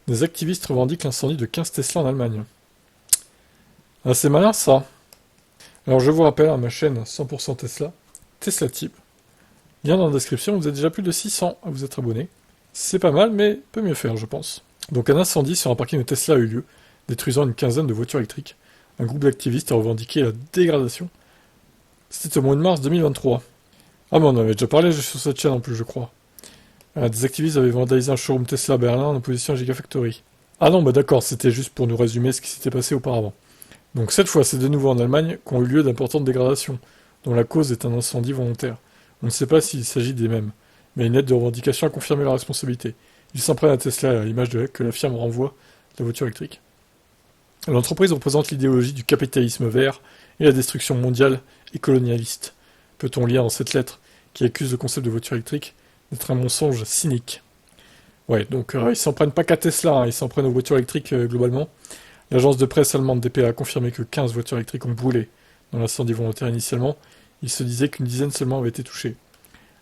Des activistes revendiquent l'incendie de 15 Tesla en Allemagne. Ah, c'est malin ça. Alors je vous rappelle à ma chaîne 100% Tesla, Tesla Tip. Lien dans la description, vous êtes déjà plus de 600 à vous être abonnés. C'est pas mal, mais peut mieux faire, je pense. Donc un incendie sur un parking de Tesla a eu lieu, détruisant une quinzaine de voitures électriques. Un groupe d'activistes a revendiqué la dégradation. C'était au mois de mars 2023. Ah mais on en avait déjà parlé sur cette chaîne en plus, je crois. Des activistes avaient vandalisé un showroom Tesla à Berlin en opposition à Gigafactory. Ah non, bah d'accord, c'était juste pour nous résumer ce qui s'était passé auparavant. Donc cette fois, c'est de nouveau en Allemagne qu'ont eu lieu d'importantes dégradations, dont la cause est un incendie volontaire. On ne sait pas s'il s'agit des mêmes, mais une lettre de revendication a confirmé la responsabilité. Ils s'en prennent à Tesla à l'image que la firme renvoie de la voiture électrique. L'entreprise représente l'idéologie du capitalisme vert et la destruction mondiale et colonialiste. Peut-on lire dans cette lettre, qui accuse le concept de voiture électrique d'être un mensonge cynique. Ouais, donc ils s'en prennent pas qu'à Tesla, hein, ils s'en prennent aux voitures électriques globalement. L'agence de presse allemande DPA a confirmé que 15 voitures électriques ont brûlé dans l'incendie volontaire initialement. Il se disait qu'une dizaine seulement avait été touchée.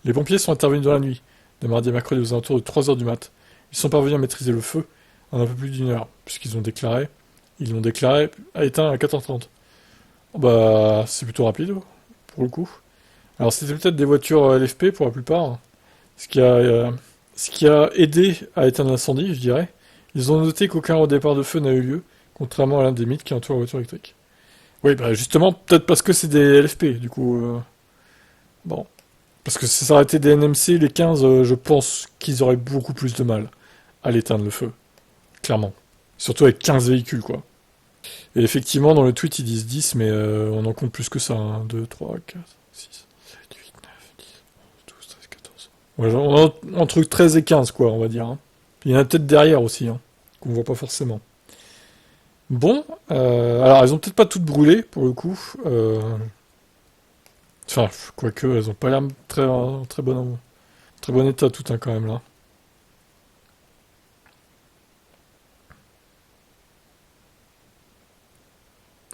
Les pompiers sont intervenus dans la nuit, de mardi à mercredi aux alentours de 3 heures du mat. Ils sont parvenus à maîtriser le feu en un peu plus d'une heure, puisqu'ils l'ont déclaré à éteint à 4h30. Oh bah, c'est plutôt rapide, pour le coup. Alors c'était peut-être des voitures LFP pour la plupart, ce qui a aidé à éteindre l'incendie, je dirais. Ils ont noté qu'aucun redépart de feu n'a eu lieu, contrairement à l'un des mythes qui entoure la voiture électrique. Oui, bah justement, peut-être parce que c'est des LFP, du coup. Bon. Parce que si ça aurait été des NMC, les 15, je pense qu'ils auraient beaucoup plus de mal à l'éteindre le feu. Clairement. Surtout avec 15 véhicules, quoi. Et effectivement, dans le tweet, ils disent 10, mais on en compte plus que ça. 1, 2, 3, 4, 6, 7, 8, 9, 10, 11, 12, 13, 14. Ouais, on a entre 13 et 15, quoi, on va dire. Hein. Puis il y en a peut-être derrière aussi, hein, qu'on voit pas forcément. Bon, alors elles ont peut-être pas toutes brûlé, pour le coup. Enfin, quoique, elles ont pas l'air très bon état, tout, hein, quand même, là.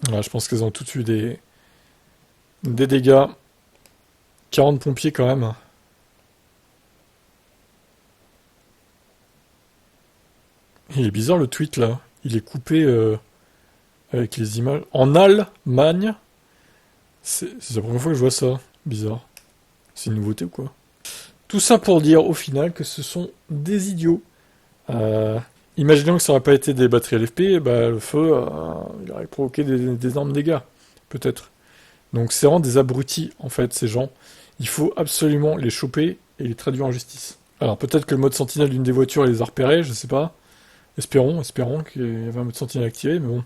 Voilà, je pense qu'elles ont toutes eu des dégâts. 40 pompiers, quand même. Il est bizarre, le tweet, là. Il est coupé avec les images. En Allemagne, c'est la première fois que je vois ça. Bizarre. C'est une nouveauté ou quoi? Tout ça pour dire au final que ce sont des idiots. Euh, Imaginons que ça n'aurait pas été des batteries LFP, bah, le feu il aurait provoqué des énormes dégâts. Peut-être. Donc c'est vraiment des abrutis en fait ces gens. Il faut absolument les choper et les traduire en justice. Alors peut-être que le mode sentinelle d'une des voitures les a repérés, je sais pas. Espérons qu'il y avait un mode sentinelle activé, mais bon.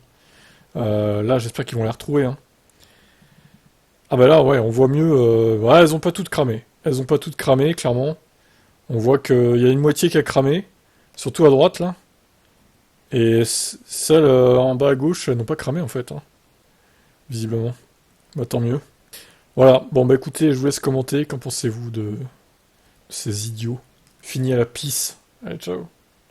Là j'espère qu'ils vont les retrouver. Hein. Ah bah là, ouais, on voit mieux. Ouais, elles ont pas toutes cramé. Elles ont pas toutes cramé, clairement. On voit qu'il y a une moitié qui a cramé, surtout à droite, là. Et celles en bas à gauche, elles n'ont pas cramé, en fait, hein, visiblement. Bah tant mieux. Voilà, bon bah écoutez, je vous laisse commenter. Qu'en pensez-vous de ces idiots? Fini à la pisse. Allez, ciao.